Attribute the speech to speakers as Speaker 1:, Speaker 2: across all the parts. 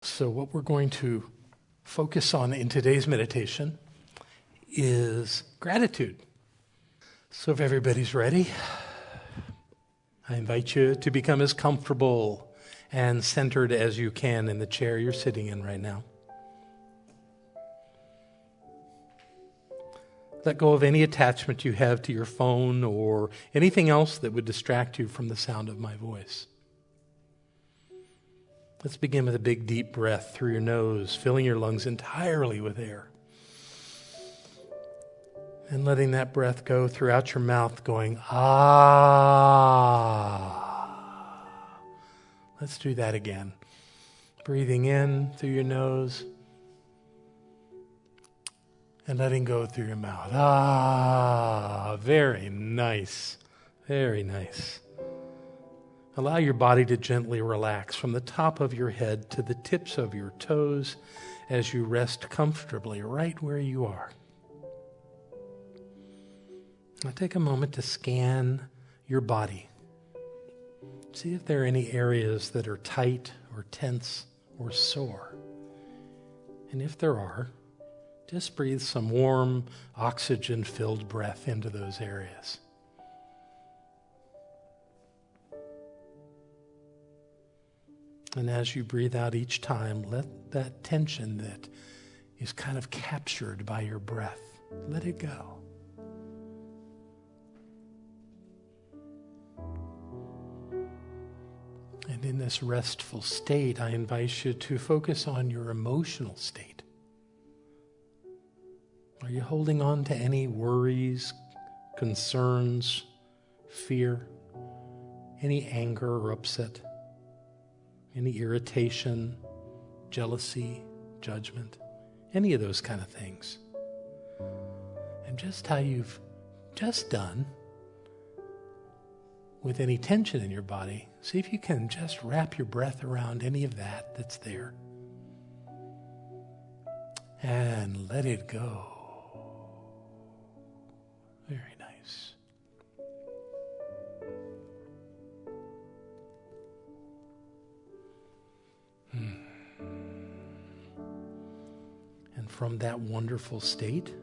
Speaker 1: So what we're going to focus on in today's meditation is gratitude. So if everybody's ready, I invite you to become as comfortable and centered as you can in the chair you're sitting in right now. Let go of any attachment you have to your phone or anything else that would distract you from the sound of my voice. Let's begin with a big, deep breath through your nose, filling your lungs entirely with air. And letting that breath go throughout your mouth, going, ah. Let's do that again. Breathing in through your nose and letting go through your mouth. Ah, very nice. Very nice. Allow your body to gently relax from the top of your head to the tips of your toes as you rest comfortably right where you are. Now take a moment to scan your body. See if there are any areas that are tight or tense or sore. And if there are, just breathe some warm, oxygen-filled breath into those areas. And as you breathe out each time, let that tension that is kind of captured by your breath, let it go. And in this restful state, I invite you to focus on your emotional state. Are you holding on to any worries, concerns, fear, any anger or upset? Any irritation, jealousy, judgment, any of those kind of things. And just how you've just done with any tension in your body, see if you can just wrap your breath around any of that that's there. And let it go. Very nice. And from that wonderful state,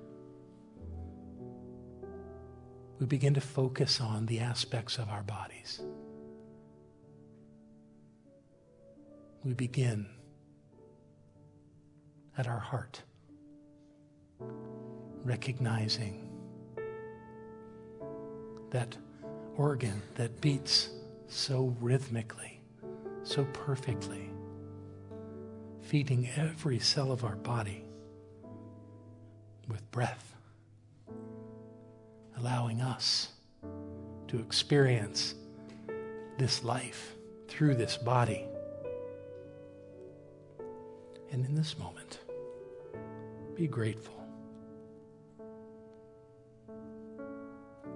Speaker 1: we begin to focus on the aspects of our bodies. We begin at our heart, recognizing that organ that beats so rhythmically, so perfectly, feeding every cell of our body with breath, allowing us to experience this life through this body. And in this moment, be grateful.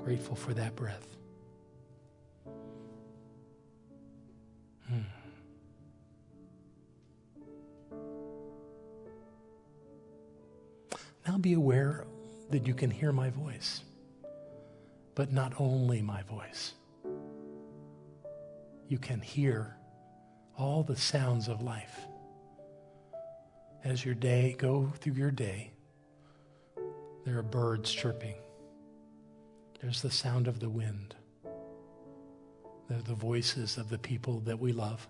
Speaker 1: Grateful for that breath. Now be aware that you can hear my voice, but not only my voice. You can hear all the sounds of life. As go through your day, there are birds chirping. There's the sound of the wind. There are the voices of the people that we love.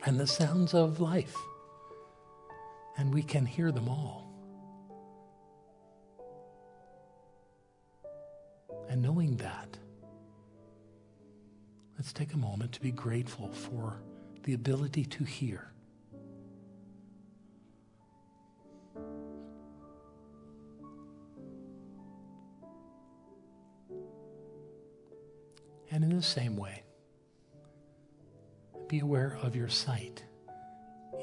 Speaker 1: And the sounds of life. And we can hear them all. And knowing that, let's take a moment to be grateful for the ability to hear. And in the same way, be aware of your sight.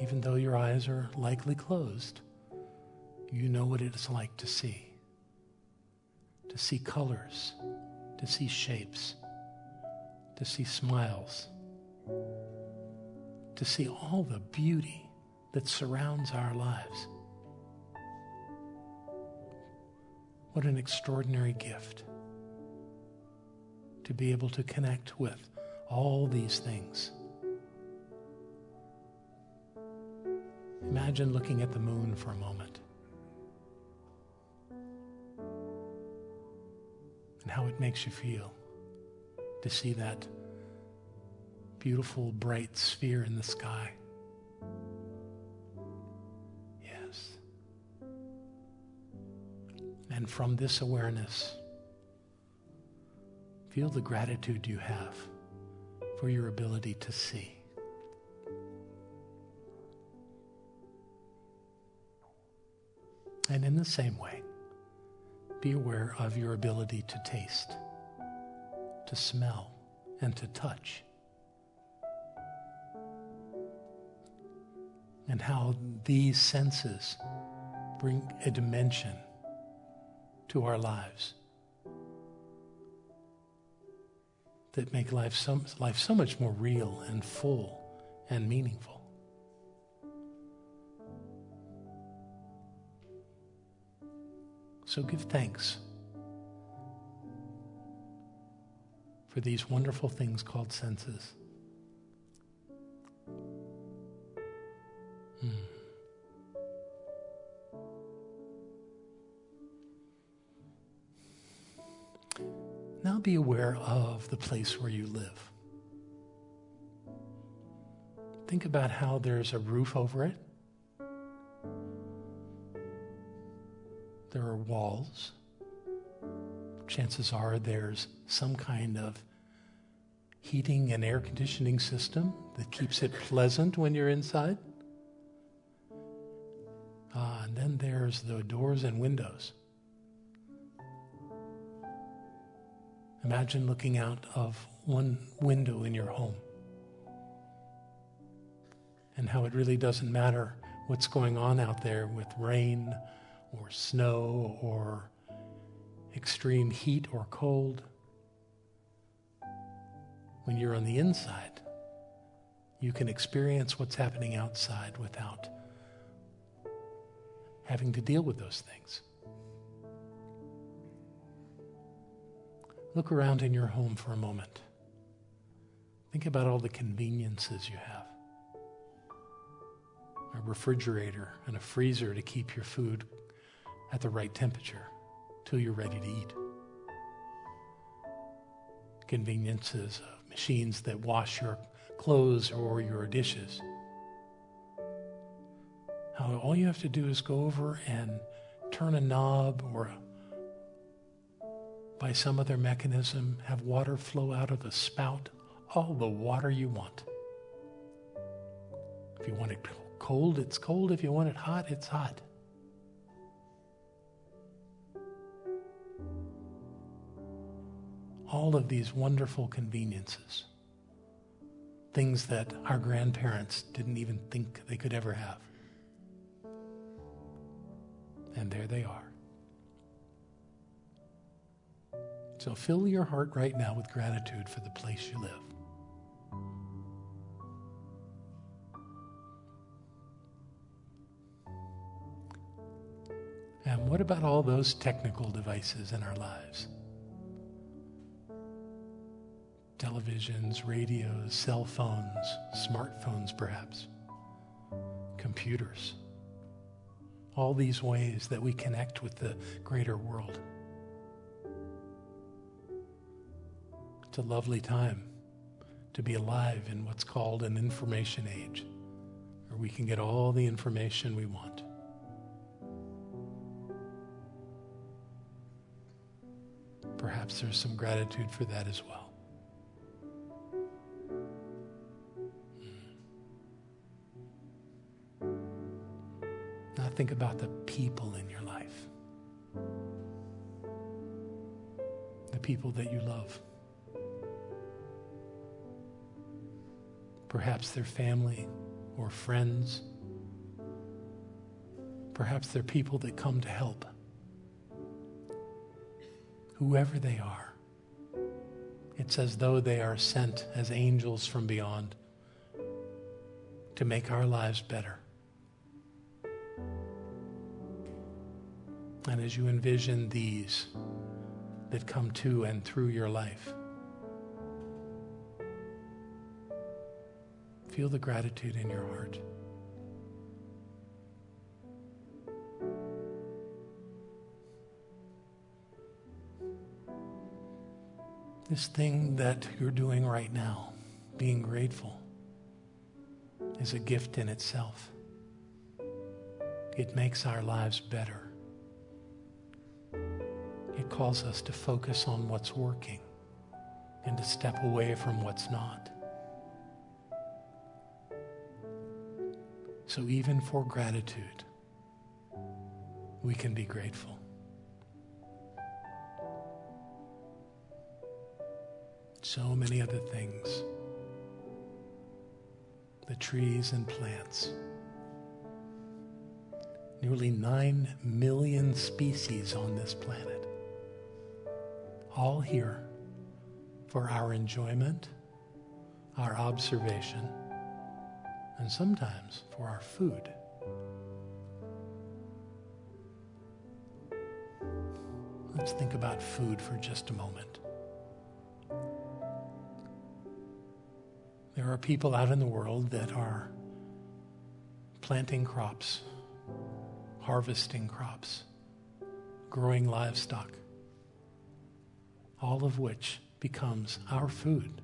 Speaker 1: Even though your eyes are likely closed, you know what it is like to see. To see colors, to see shapes, to see smiles, to see all the beauty that surrounds our lives. What an extraordinary gift to be able to connect with all these things. Imagine looking at the moon for a moment and how it makes you feel to see that beautiful, bright sphere in the sky. Yes. And from this awareness, feel the gratitude you have for your ability to see. And in the same way, be aware of your ability to taste, to smell, and to touch. And how these senses bring a dimension to our lives that make life so much more real and full and meaningful. So give thanks for these wonderful things called senses. Now be aware of the place where you live. Think about how there's a roof over it. There are walls. Chances are there's some kind of heating and air conditioning system that keeps it pleasant when you're inside. And then there's the doors and windows. Imagine looking out of one window in your home and how it really doesn't matter what's going on out there with rain or snow or extreme heat or cold. When you're on the inside, you can experience what's happening outside without having to deal with those things. Look around in your home for a moment. Think about all the conveniences you have. A refrigerator and a freezer to keep your food at the right temperature till you're ready to eat. Conveniences of machines that wash your clothes or your dishes. How all you have to do is go over and turn a knob or by some other mechanism, have water flow out of the spout, all the water you want. If you want it cold, it's cold. If you want it hot, it's hot. All of these wonderful conveniences, things that our grandparents didn't even think they could ever have. And there they are. So fill your heart right now with gratitude for the place you live. And what about all those technical devices in our lives? Televisions, radios, cell phones, smartphones perhaps, computers. All these ways that we connect with the greater world. It's a lovely time to be alive in what's called an information age, where we can get all the information we want. Perhaps there's some gratitude for that as well. Now think about the people in your life. The people that you love. Perhaps they're family or friends. Perhaps they're people that come to help. Whoever they are, it's as though they are sent as angels from beyond to make our lives better. And as you envision these that come to and through your life, feel the gratitude in your heart. This thing that you're doing right now, being grateful, is a gift in itself. It makes our lives better. It calls us to focus on what's working and to step away from what's not. So even for gratitude, we can be grateful. So many other things. The trees and plants. Nearly 9 million species on this planet. All here for our enjoyment, our observation, and sometimes for our food. Let's think about food for just a moment. There are people out in the world that are planting crops, harvesting crops, growing livestock, all of which becomes our food.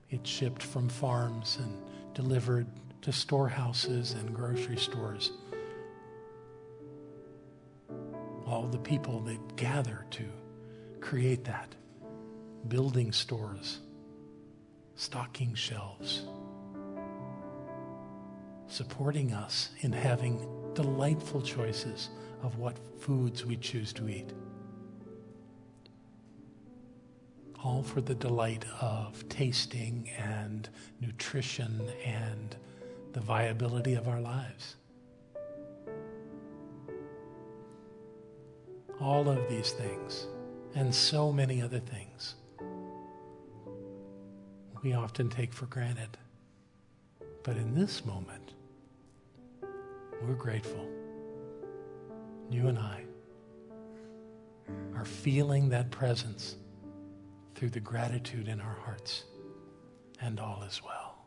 Speaker 1: It's shipped from farms and delivered to storehouses and grocery stores. All the people that gather to create that, building stores, stocking shelves, supporting us in having delightful choices of what foods we choose to eat. All for the delight of tasting and nutrition and the viability of our lives. All of these things, and so many other things, we often take for granted. But in this moment, we're grateful. You and I are feeling that presence through the gratitude in our hearts, and all is well.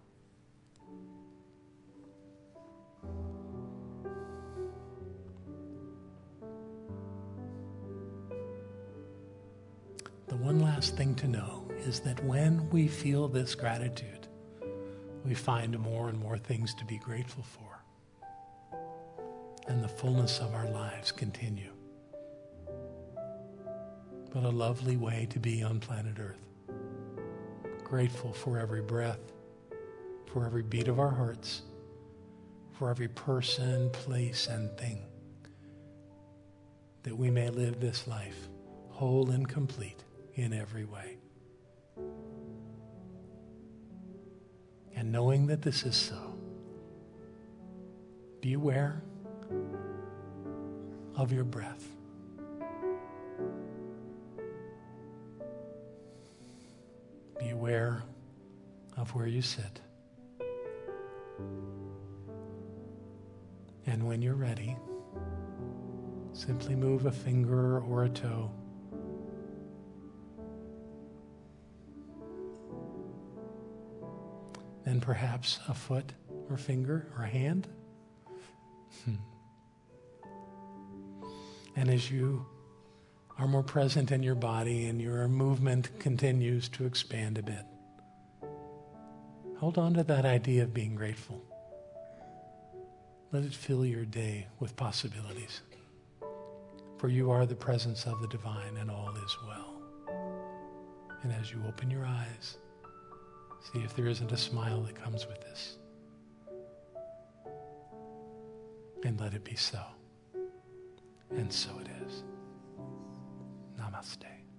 Speaker 1: The one last thing to know is that when we feel this gratitude, we find more and more things to be grateful for, and the fullness of our lives continue. What a lovely way to be on planet Earth. Grateful for every breath, for every beat of our hearts, for every person, place, and thing, that we may live this life whole and complete in every way. And knowing that this is so, be aware of your breath. Be aware of where you sit. And when you're ready, simply move a finger or a toe. Then perhaps a foot or finger or a hand. And as you are more present in your body and your movement continues to expand a bit, hold on to that idea of being grateful. Let it fill your day with possibilities. For you are the presence of the divine, and all is well. And as you open your eyes, see if there isn't a smile that comes with this. And let it be so. And so it is. Namaste.